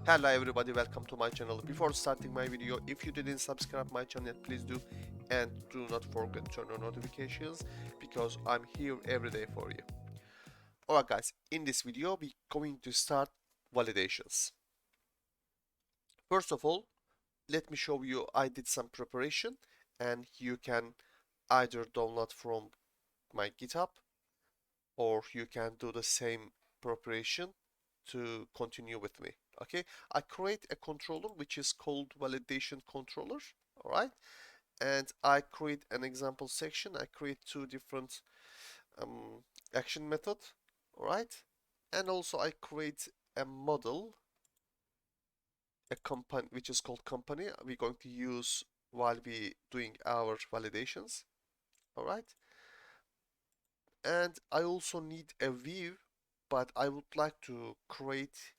Hello everybody, welcome to my channel. Before starting my video, if you didn't subscribe my channel yet, please do, and do not forget to turn on notifications because I'm here every day for you. Alright guys, in this video we're going to start validations. First of all, let me show you I did some preparation and you can either download from my GitHub or you can do the same preparation to continue with me. Okay, I create a controller which is called validation controller. All right, and I create an example section. I create two different action method. All right, and also I create a model, a company which is called company. We're going to use while we doing our validations. All right, and I also need a view, but I would like to create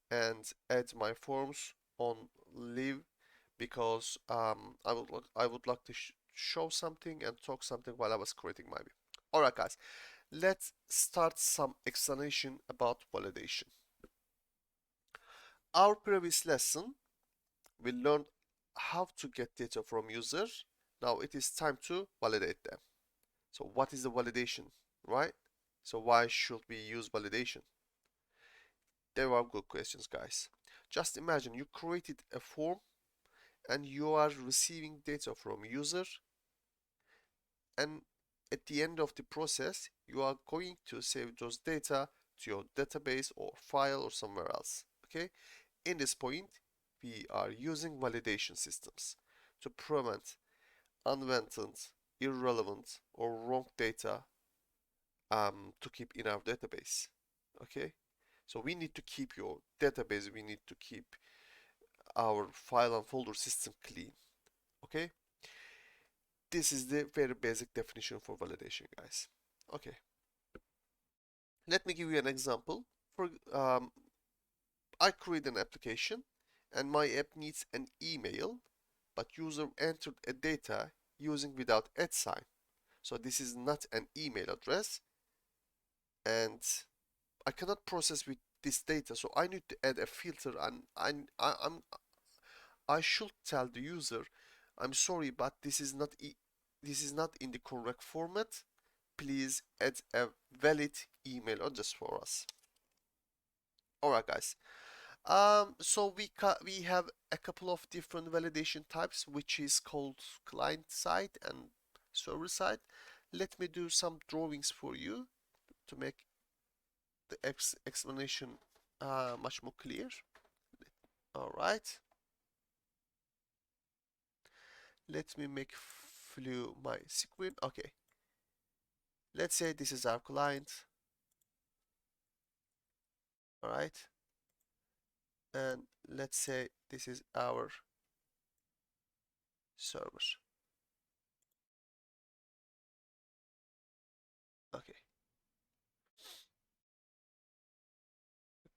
and add my forms on live because I would like to show something and talk something while I was creating my view. Alright guys, let's start some explanation about validation. Our previous lesson we learned how to get data from user. Now it is time to validate them. So what is the validation, right? So why should we use validation? They are good questions, guys. Just imagine you created a form and you are receiving data from user, and at the end of the process you are going to save those data to your database or file or somewhere else. Okay, in this point we are using validation systems to prevent unwanted, irrelevant or wrong data to keep in our database. Okay, so we need to keep your database, we need to keep our file and folder system clean. Okay, this is the very basic definition for validation, guys. Okay, let me give you an example. For I create an application and my app needs an email, but user entered a data using without @ sign. So this is not an email address and I cannot process with this data. So I need to add a filter, and I should tell the user, I'm sorry, but this is not in the correct format. Please add a valid email address for us. Alright guys. So we have a couple of different validation types, which is called client side and server side. Let me do some drawings for you to make the explanation much more clear. Alright. Let me make flew my screen. Okay. Let's say this is our client. Alright. And let's say this is our server. Okay.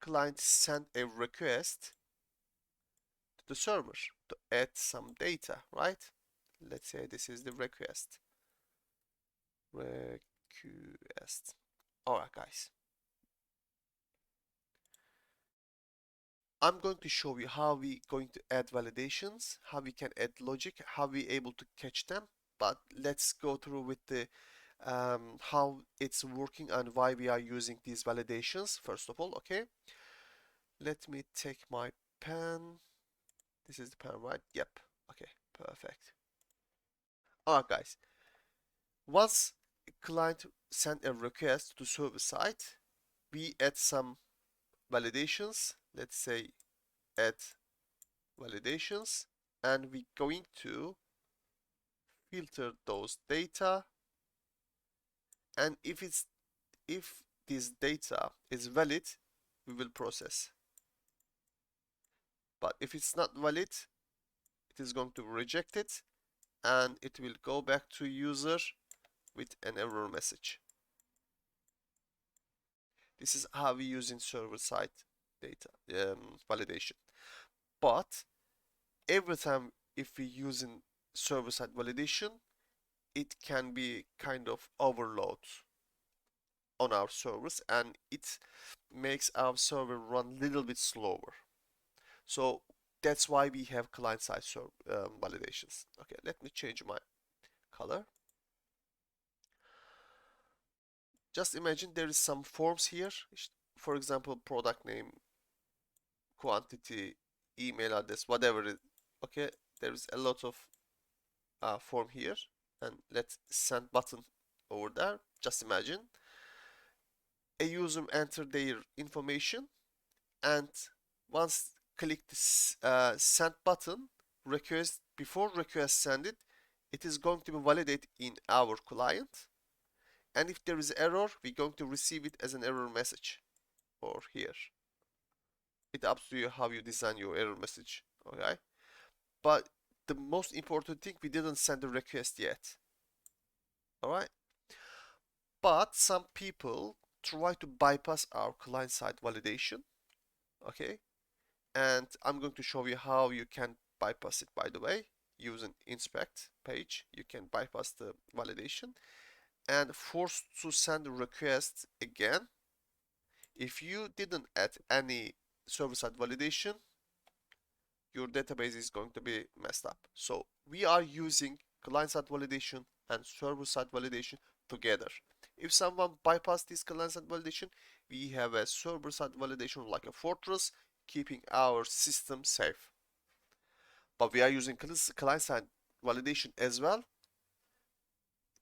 Client sent a request to the server to add some data, right? Let's say this is the request. Request. Alright, guys. I'm going to show you how we going to add validations, how we can add logic, how we able to catch them. But let's go through with the how it's working and why we are using these validations first of all. Okay, let me take my pen. This is the pen, right? Yep. Okay, perfect. Alright guys, once a client sent a request to server side, we add some validations. Let's say add validations, and we're going to filter those data, and if this data is valid, we will process. But if it's not valid, it is going to reject it and it will go back to user with an error message. This is how we use in server-side data validation. But every time if we use in server-side validation, it can be kind of overload on our servers and it makes our server run a little bit slower. So that's why we have client-side validations. Okay, let me change my color. Just imagine there is some forms here. For example, product name, quantity, email address, whatever it. Okay, there is a lot of form here, and let's send button over there. Just imagine a user enter their information, and once click this send button, request before request send it, it is going to be validated in our client, and if there is error, we're going to receive it as an error message or here. It up to you how you design your error message. Okay, but the most important thing, we didn't send the request yet. All right, but some people try to bypass our client-side validation. Okay, and I'm going to show you how you can bypass it, by the way. Using inspect page, you can bypass the validation and force to send a request again. If you didn't add any server-side validation, your database is going to be messed up. So we are using client-side validation and server-side validation together. If someone bypass this client-side validation, we have a server-side validation like a fortress, keeping our system safe. But we are using client-side validation as well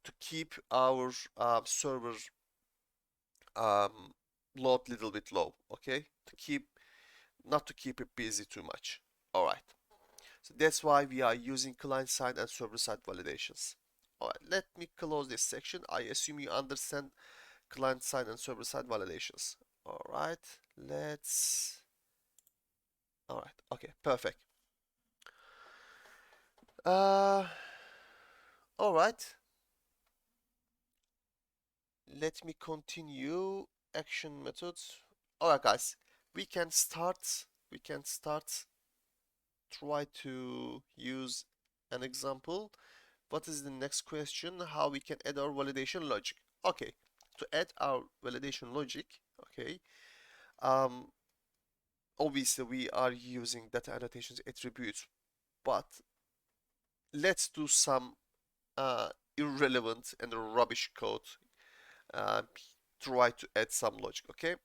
to keep our server um, load little bit low. Okay, to keep not to keep it busy too much. All right. So that's why we are using client-side and server-side validations. All right, let me close this section. I assume you understand client-side and server-side validations. All right, let's. All right, okay, perfect. Uh, all right. Let me continue action methods. All right, guys, we can start. We can start. Try to use an example. What is the next question? How we can add our validation logic? Okay, to add our validation logic, okay, um, obviously we are using data annotations attributes, but let's do some irrelevant and rubbish code. Uh, Try to add some logic, okay?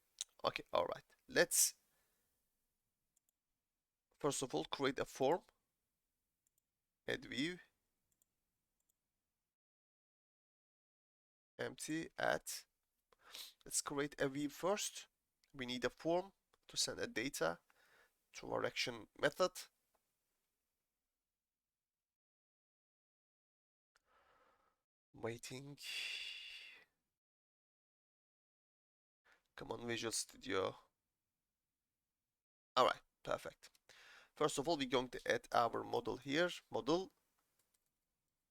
Okay, all right. Let's first of all create a form, add view, empty, add. Let's create a view first. We need a form to send a data to our action method. Waiting. Come on, Visual Studio. All right, perfect. First of all, we're going to add our model here. Model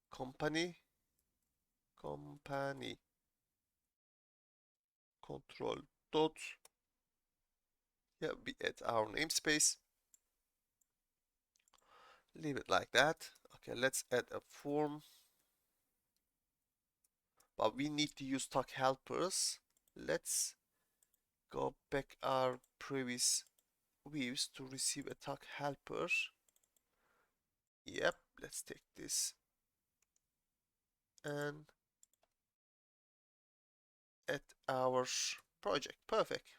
company control dot. Yeah, we add our namespace. Leave it like that. Okay, let's add a form. But we need to use tag helpers. Let's go back our previous views to receive a tag helper. Yep, let's take this and add our project. Perfect.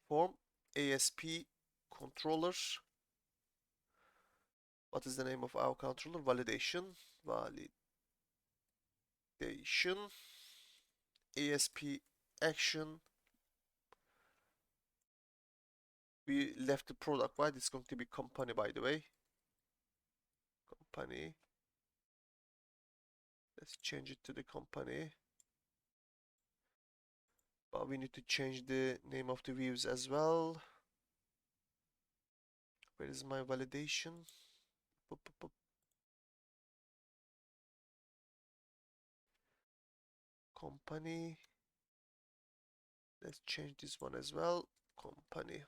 Form ASP controller. What is the name of our controller? Validation. Validation. ASP action. We left the product, right? It's going to be company, by the way. Company. Let's change it to the company. But we need to change the name of the views as well. Where is my validation? Boop, boop, boop. Company. Let's change this one as well. Company.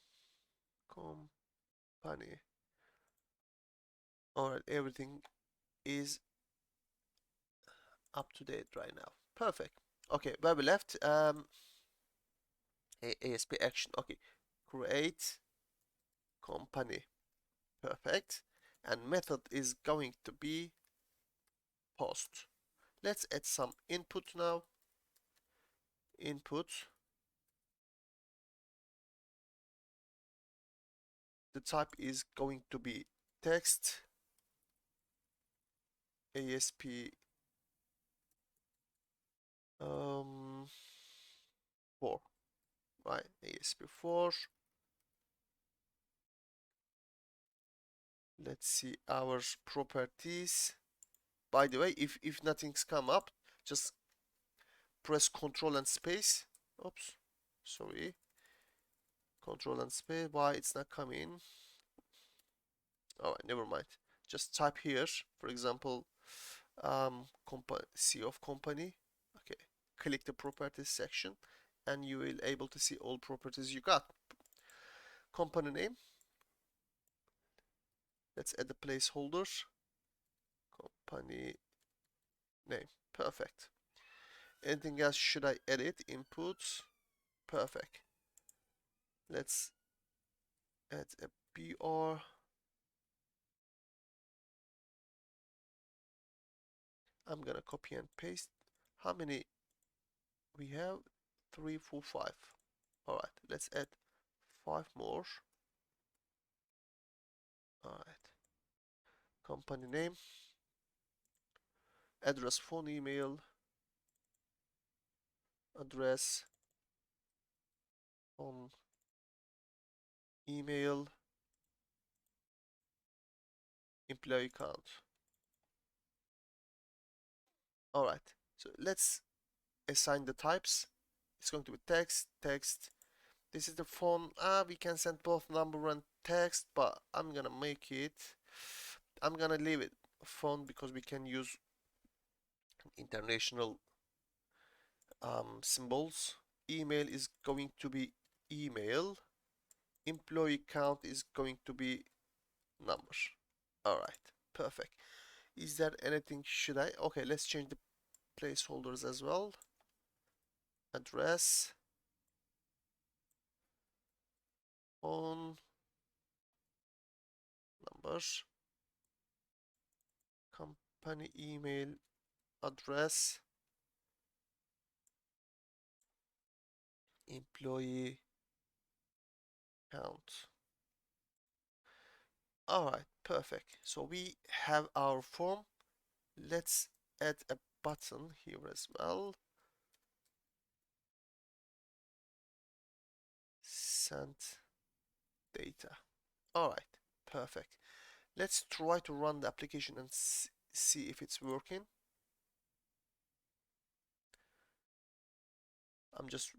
Company. Alright, everything is up to date right now. Perfect. Okay, where we left? ASP action. Okay, create company. Perfect. And method is going to be post. Let's add some input now. Input. The type is going to be text. ASP 4, right? ASP4. Let's see our properties. By the way, if nothing's come up, just press Control and Space. Oops, sorry. Control and Space. Why it's not coming? All right, never mind. Just type here, for example, C of company. Okay, click the properties section, and you will able to see all properties you got. Company name. Let's add a placeholder. Company name. Perfect. Anything else should I edit? Inputs. Perfect. Let's add a BR. I'm gonna copy and paste. How many we have? 3, 4, 5. Alright, let's add 5 more. Alright. Company name. Address, phone, email. Address, phone, email. Employee count. Alright, so let's assign the types. It's going to be text, text. This is the phone. We can send both number and text, but I'm gonna leave it phone because we can use international symbols. Email is going to be email. Employee count is going to be number. Alright, perfect. Is there anything should I? Okay, let's change the placeholders as well. Address, phone, numbers, company email, address, employee count. Alright, perfect. So we have our form. Let's add a button here as well. Send data. Alright, perfect. Let's try to run the application and see if it's working. I'm just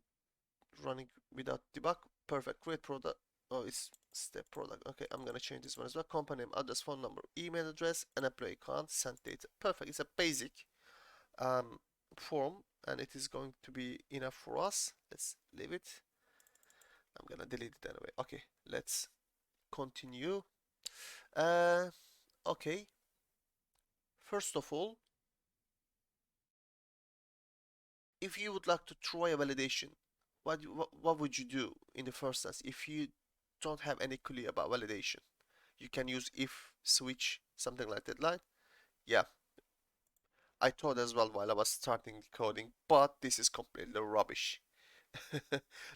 running without debug. Perfect. Create product. Oh, it's step product. Okay, I'm gonna change this one as well. Company name, address, phone number, email address, and employee count. Send data. Perfect. It's a basic form, and it is going to be enough for us. Let's leave it. I'm gonna delete it anyway. Okay, let's continue. Okay. First of all, if you would like to try a validation, what would you do in the first instance if you don't have any clue about validation? You can use if, switch, something like that, right? Yeah, I thought as well while I was starting coding, but this is completely rubbish.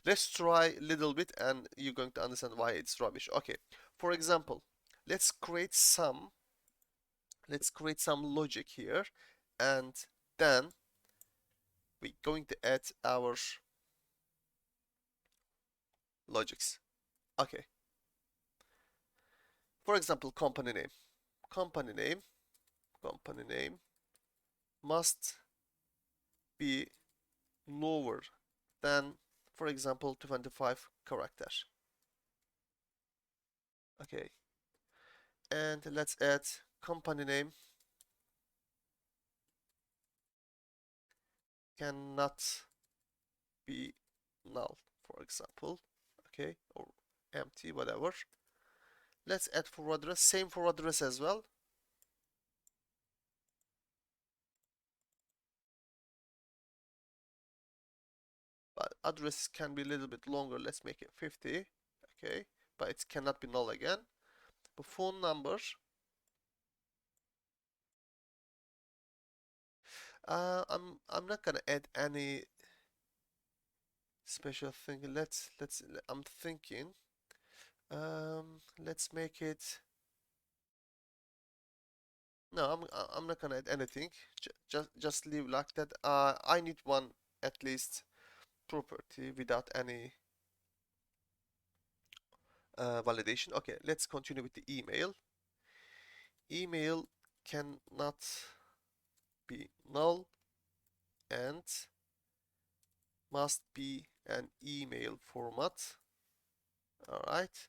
Let's try a little bit and you're going to understand why it's rubbish. Okay, for example, let's create some logic here, and then we're going to add our logics. Okay, for example, company name. Company name, company name must be lower than, for example, 25 characters. Okay, and let's add company name cannot be null, for example. Okay, or empty, whatever. Let's add for address, same for address as well. But address can be a little bit longer. Let's make it 50. Okay, but it cannot be null again. The phone number, I'm not gonna add any special thing. I'm thinking, let's make it. No, I'm not gonna add anything. Just leave like that. I need one at least property without any validation. Okay, let's continue with the email. Email cannot be null and must be an email format. All right,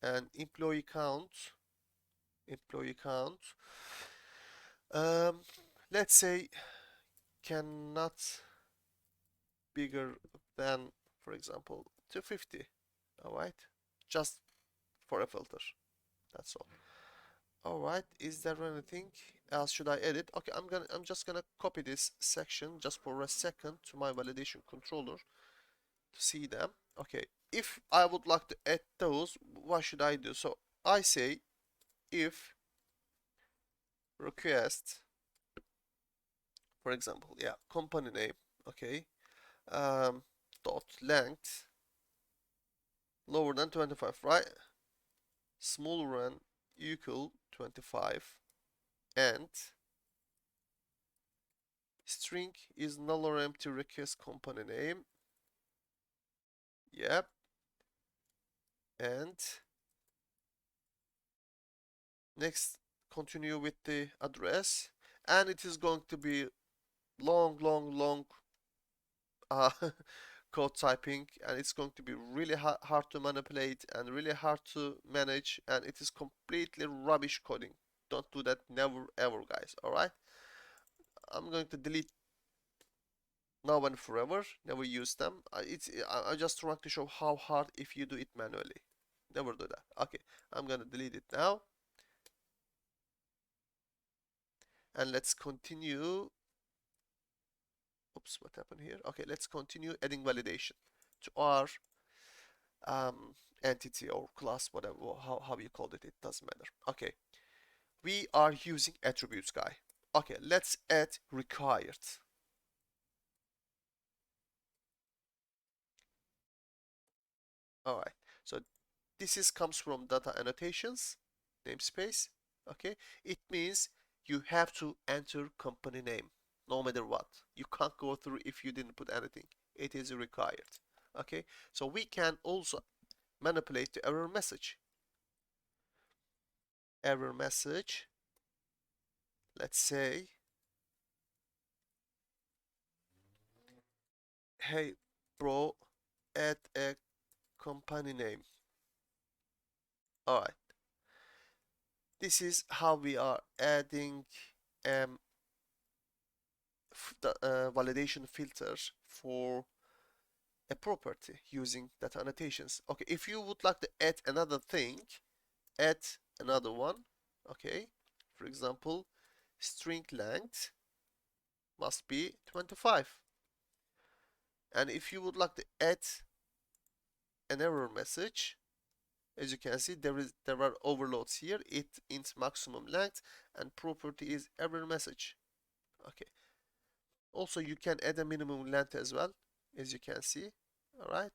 and employee count. Um, let's say cannot bigger than, for example, 250. All right, just for a filter. That's all. All right, is there anything else should I edit? Okay, I'm just gonna copy this section just for a second to my validation controller to see them. Okay, if I would like to add those, what should I do? So I say if request, for example, yeah, company name, okay, dot length lower than 25, right? Smaller than equal 25, and string is null or empty request company name. Yep. And next, continue with the address, and it is going to be long uh, code typing, and it's going to be really hard to manipulate and really hard to manage, and it is completely rubbish coding. Don't do that, never ever, guys. All right, I'm going to delete now and forever, never use them. I just want to show how hard if you do it manually. Never do that. Okay, I'm gonna delete it now, and let's continue. Oops, what happened here? Okay, let's continue adding validation to our um, entity or class, whatever, how you called it, it doesn't matter. Okay, we are using attributes, guy. Okay, let's add required. All right, so this is comes from data annotations namespace. Okay, it means you have to enter company name no matter what. You can't go through if you didn't put anything. It is required. Okay, so we can also manipulate the error message. Error message, let's say, hey bro, add a company name. All right, this is how we are adding um, the validation filter for a property using data annotations. Okay, if you would like to add another thing, add another one. Okay, for example, string length must be 25. And if you would like to add an error message, as you can see, there are overloads here. It int maximum length, and property is error message. Okay. Also, you can add a minimum length as well, as you can see. All right.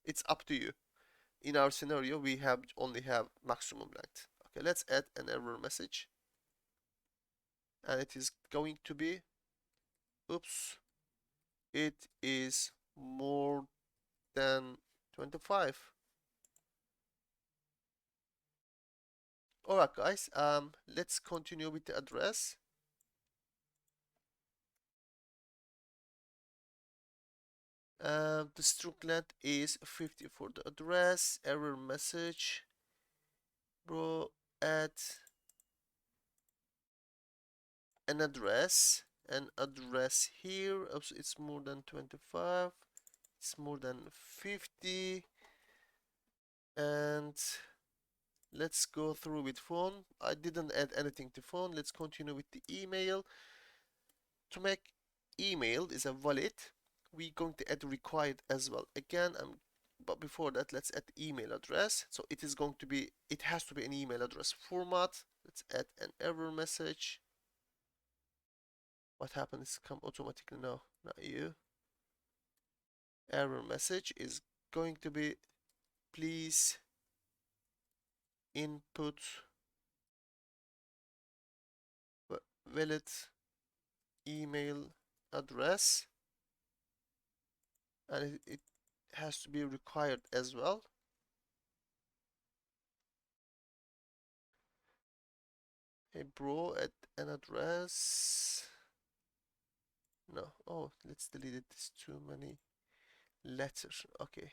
It's up to you. In our scenario, we only have maximum length. Okay, let's add an error message, and it is going to be, oops, it is more than 25. Alright, guys, let's continue with the address. The string length is 50 for the address. Error message, bro, add an address here. Oops, it's more than 25, it's more than 50, and let's go through with phone. I didn't add anything to phone. Let's continue with the email. To make email is a valid, we're going to add required as well. Again, I'm but before that, let's add the email address. So it is going to be, it has to be an email address format. Let's add an error message. What happens? Come automatically. No, not you. Error message is going to be, please input valid email address, and it has to be required as well. Hey bro, add an address. No, oh, let's delete it. There's too many letters. Okay,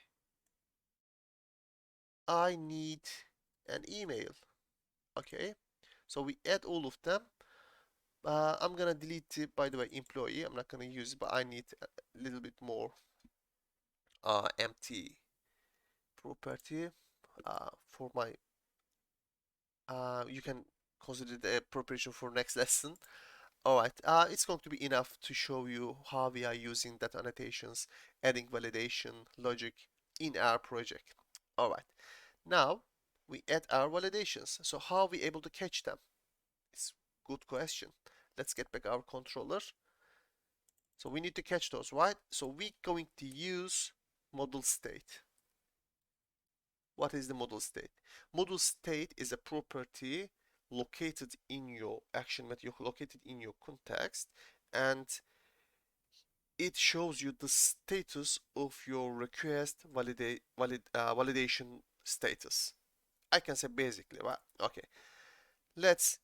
I need an email. Okay, so we add all of them. I'm gonna delete it, by the way, employee. I'm not gonna use it, but I need a little bit more empty property for my. You can consider the preparation for next lesson. All right, it's going to be enough to show you how we are using that annotations, adding validation logic in our project. All right, now we add our validations. So how are we able to catch them? It's a good question. Let's get back our controller. So we need to catch those, right? So we're going to use model state. What is the model state? Model state is a property located in your action method, located in your context, and it shows you the status of your request validation status. I can say basically, right? Okay. Let's,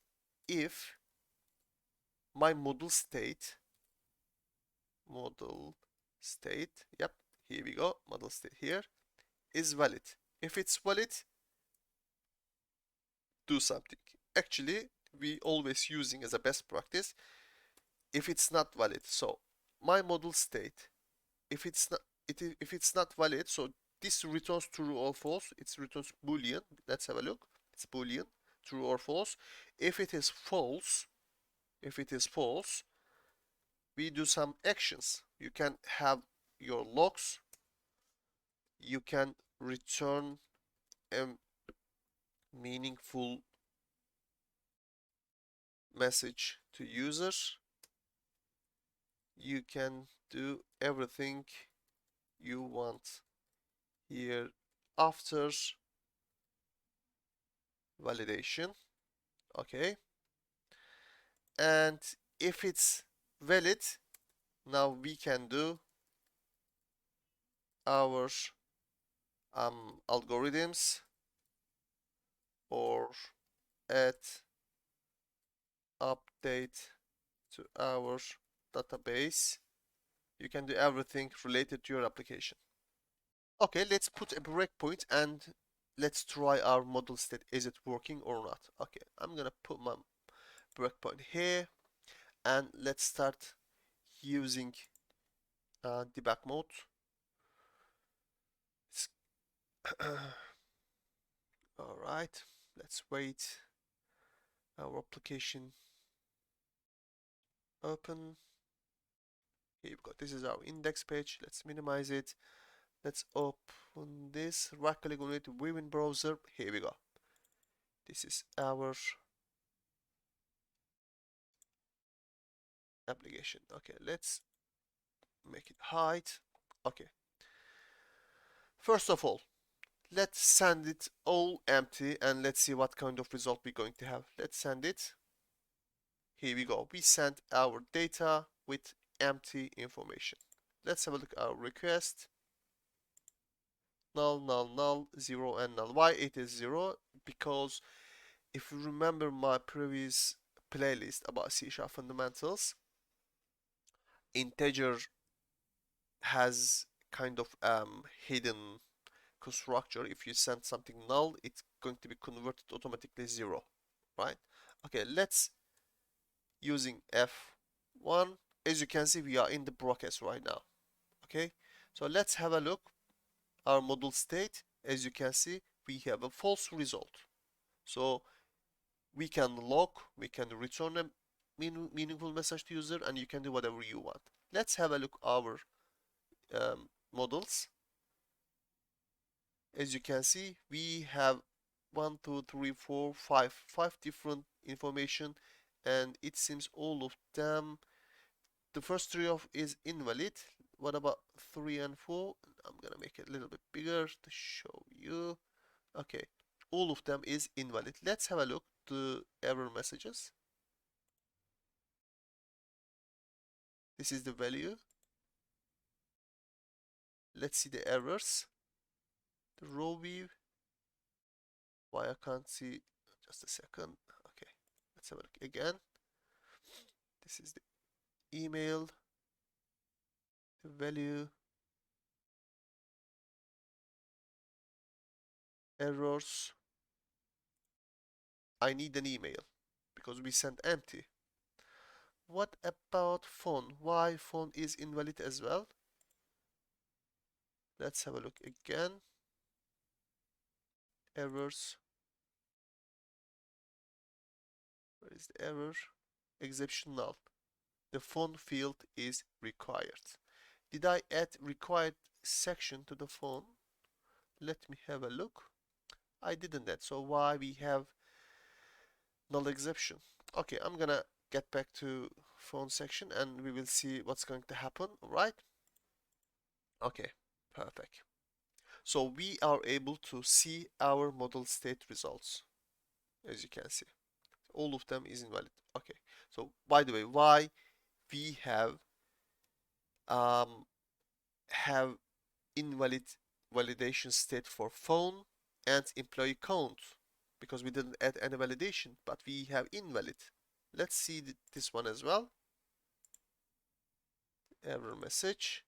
if my model state, yep, here we go, model state here, is valid. If it's valid, do something. Actually, we always using as a best practice, if it's not valid. So my model state, if it's not, if it's not valid, so this returns true or false. It returns boolean. Let's have a look. It's boolean, true or false. If it is false, we do some actions. You can have your logs. You can return a meaningful message to user. You can do everything you want here after validation. Okay, and if it's valid, now we can do our algorithms or add update to our database. You can do everything related to your application. Okay, let's put a breakpoint and let's try our model state. Is it working or not? Okay, I'm gonna put my breakpoint here and let's start using debug mode. All right, let's wait. Our application open. Here we go. This is our index page. Let's minimize it. Let's open this. Right click on it, view in browser. Here we go. This is our application. Okay, let's make it hide. Okay. First of all, let's send it all empty and let's see what kind of result we're going to have. Let's send it. Here we go. We sent our data with empty information. Let's have a look at our request. Null, null, null, 0 and null. Why it is 0? Because if you remember my previous playlist about C# fundamentals, integer has kind of hidden constructor. If you send something null, it's going to be converted automatically 0, right? Okay, let's using F1. As you can see, we are in the broadcast right now. Okay, so let's have a look. Our model state, as you can see, we have a false result. So we can log, we can return a meaningful message to user, and you can do whatever you want. Let's have a look our models. As you can see, we have one, two, three, four, five different information, and it seems all of them. The first three of is invalid. What about 3 and 4? I'm gonna make it a little bit bigger to show you. Okay, all of them is invalid. Let's have a look to error messages. This is the value. Let's see the errors. The row view. Why I can't see? Just a second. Okay, let's have a look again. This is the email, the value, errors. I need an email because we sent empty. What about phone? Why phone is invalid as well? Let's have a look again. Errors. Where is the error? Exception null. The phone field is required. Did I add required section to the phone? Let me have a look. I didn't add. So why we have null exception? Okay, I'm gonna get back to phone section and we will see what's going to happen. All right? Okay, perfect. So we are able to see our model state results, as you can see. All of them is invalid. Okay, so by the way, why we um, have invalid validation state for phone and employee count? Because we didn't add any validation, but we have invalid. Let's see this one as well. Error message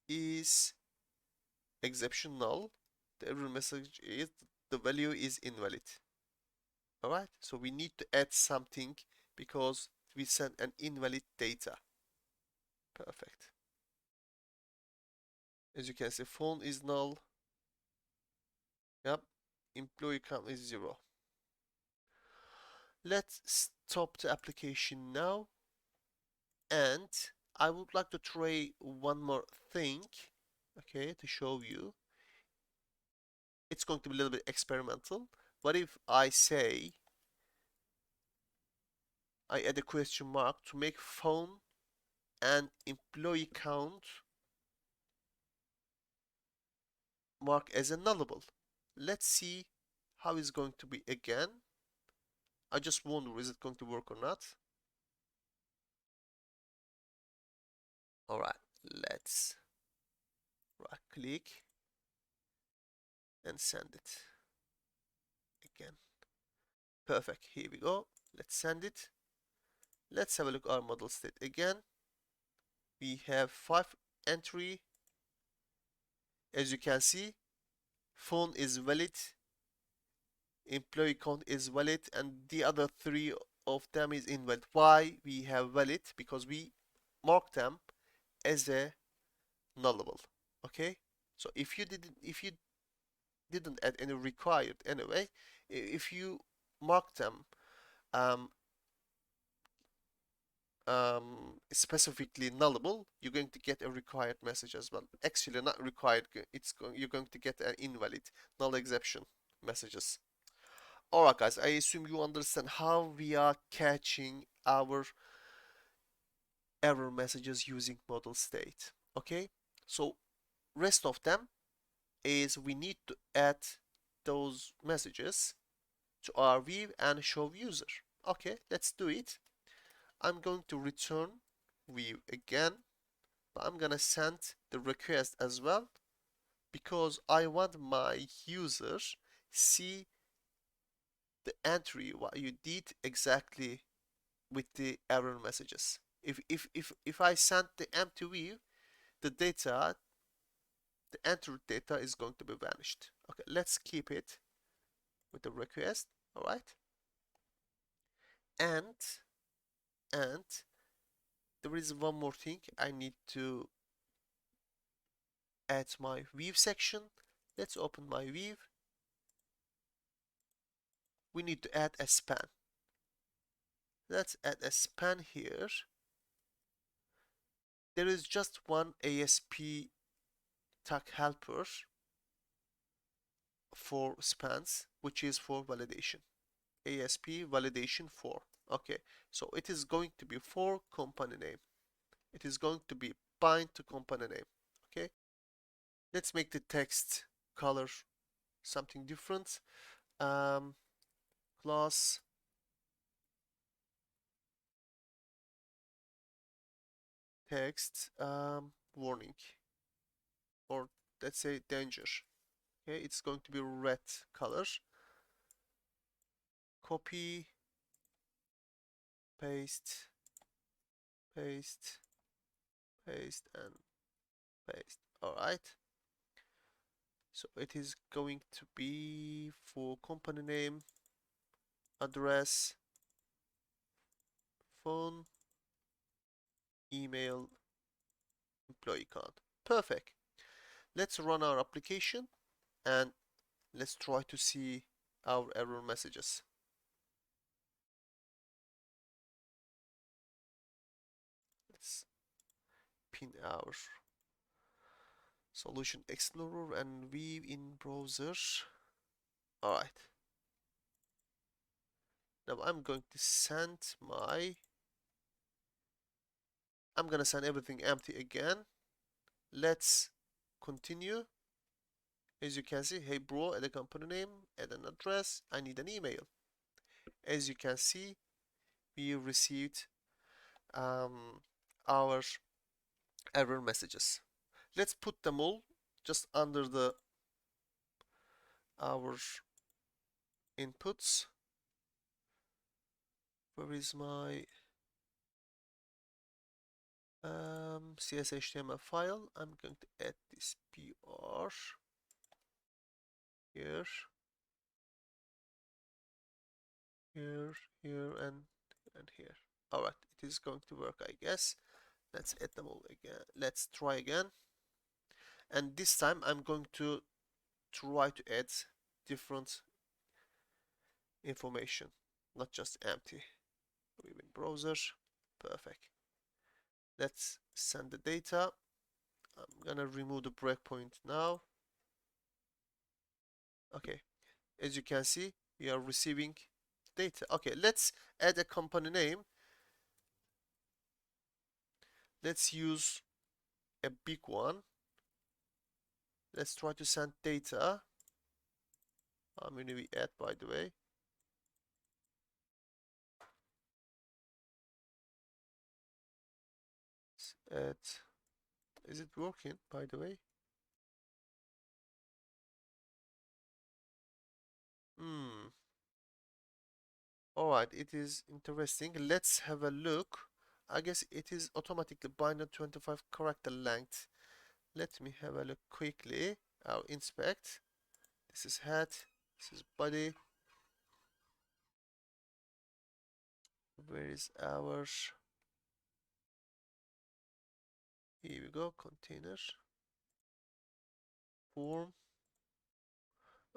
is exception null. The error message is the value is invalid. Alright, so we need to add something because we sent an invalid data. Perfect. As you can see, phone is null. Yep, employee count is 0. Let's stop the application now, and I would like to try one more thing, okay, to show you. It's going to be a little bit experimental. What if I say I add a question mark to make phone and employee count mark as a nullable? Let's see how it's going to be again. I just wonder, is it going to work or not? All right, let's right click and send it again. Perfect, here we go. Let's send it. Let's have a look at our model state again. We have 5 entry. As you can see, phone is valid, employee count is valid, and the other 3 of them is invalid. Why we have valid? Because we mark them as a nullable. Okay, so if you didn't add any required anyway, if you mark them um, specifically nullable, you're going to get a required message as well. Actually, not required. You're going to get an invalid, null exception messages. Alright, guys. I assume you understand how we are catching our error messages using model state. Okay. So rest of them is we need to add those messages to our view and show user. Okay, let's do it. I'm going to return view again, but I'm gonna send the request as well because I want my user see the entry what you did exactly with the error messages. If I send the empty view, the data, the entered data is going to be vanished. Okay, let's keep it with the request. All right, and and there is one more thing I need to add my view section. Let's open my view. We need to add a span. Let's add a span here. There is just one ASP tag helper. 4 spans, which is for validation. ASP validation 4. Okay, so it is going to be for company name. It is going to be bind to company name. Okay, let's make the text color something different. Class text warning, or let's say danger. Okay, it's going to be red color. Copy, paste, paste, paste, and paste. All right. So it is going to be for company name, address, phone, email, employee count. Perfect. Let's run our application and let's try to see our error messages. Let's pin our Solution Explorer and view in browser. Alright. Now I'm going to send I'm gonna send everything empty again. Let's continue. As you can see, hey bro, add a company name, add an address, I need an email. As you can see, we received our error messages. Let's put them all just under our inputs. Where is my CSHTML file? I'm going to add this PR here, here, here, and here. All right, it is going to work, I guess. Let's add them all again. Let's try again. And this time I'm going to try to add different information, not just empty. Even browser. Perfect. Let's send the data. I'm gonna remove the breakpoint now. Okay, as you can see, we are receiving data. Okay, let's add a company name. Let's use a big one. Let's try to send data. How many we add, by the way? Let's add. Is it working, by the way? Alright, it is interesting. Let's have a look. I guess it is automatically bind 25 character length. Let me have a look quickly. I'll inspect. This is head. This is body. Where is our... Here we go, container. Form.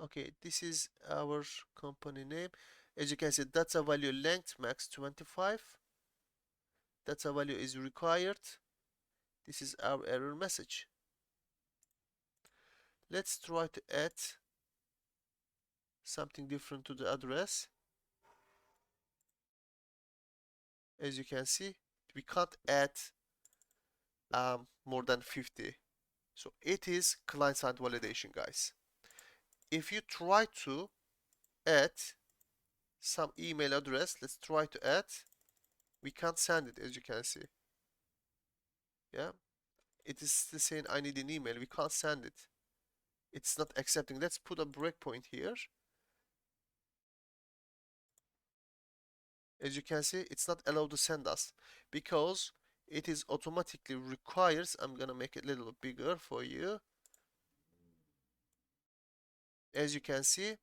Okay, this is our company name. As you can see, data value length max 25. Data value is required. This is our error message. Let's try to add something different to the address. As you can see, we can't add more than 50. So it is client-side validation, guys. If you try to add some email address, let's try to add, we can't send it, as you can see. Yeah, it is still saying I need an email. We can't send it. It's not accepting. Let's put a breakpoint here. As you can see, it's not allowed to send us because it is automatically requires. I'm gonna make it a little bigger for you. As you can see,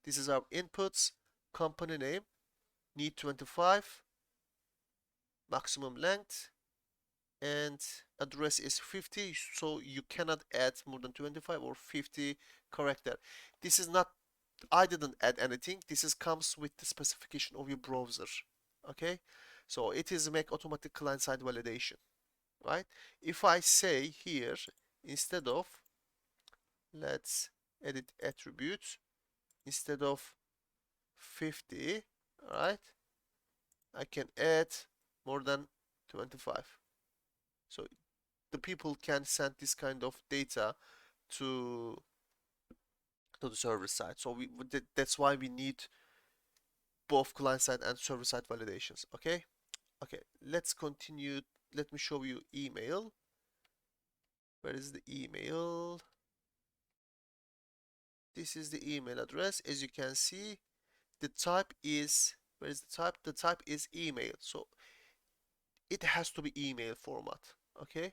this is our inputs, company name, need 25, maximum length, and address is 50, so you cannot add more than 25 or 50 character. This is not, I didn't add anything. This is comes with the specification of your browser. Okay, so it is make automatic client-side validation, right? If I say here, instead of, let's edit attribute. Instead of 50, all right, I can add more than 25. So the people can send this kind of data to the server side. So that's why we need both client side and server side validations. Okay. Okay, let's continue. Let me show you email. Where is the email? This is the email address. As you can see, the type is, where is the type? The type is email. So it has to be email format. Okay.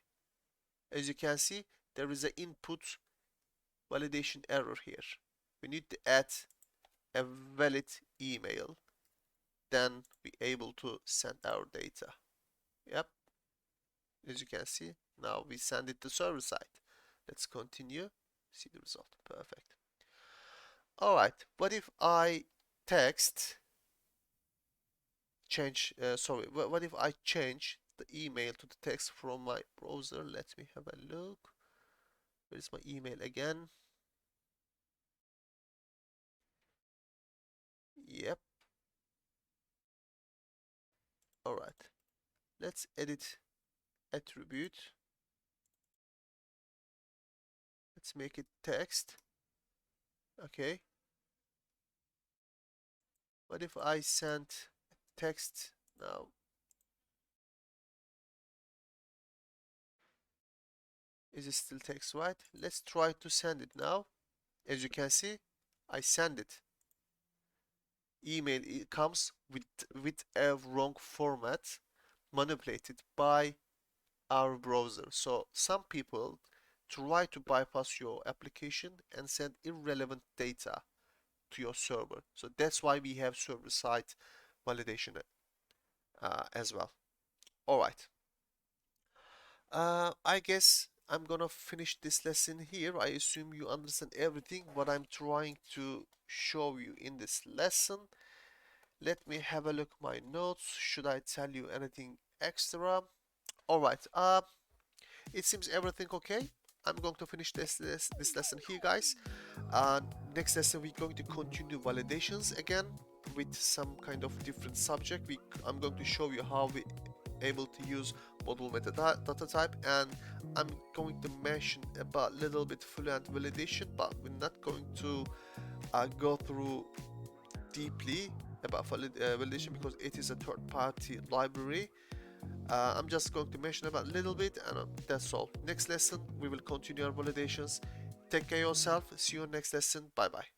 As you can see, there is an input validation error here. We need to add a valid email. Then be able to send our data. Yep. As you can see, now we send it to server side. Let's continue. See the result. Perfect. All right. What if I text change? Sorry. What if I change the email to the text from my browser? Let me have a look. Where is my email again? Yep. All right. Let's edit attribute. Let's make it text. Okay. What if I send text now? Is it still text, right? Let's try to send it now. As you can see, I send it. Email, it comes with a wrong format manipulated by our browser. So some people try to bypass your application and send irrelevant data to your server. So that's why we have server-side validation as well. All right. I guess I'm gonna finish this lesson here. I assume you understand everything what I'm trying to show you in this lesson. Let me have a look my notes. Should I tell you anything extra? All right. It seems everything okay. I'm going to finish this lesson here, guys. Next lesson we're going to continue validations again with some kind of different subject. I'm going to show you how we able to use model metadata type, and I'm going to mention about little bit fluent validation, but we're not going to go through deeply about validation because it is a third-party library. I'm just going to mention about a little bit, and that's all. Next lesson we will continue our validations. Take care of yourself. See you next lesson. Bye bye.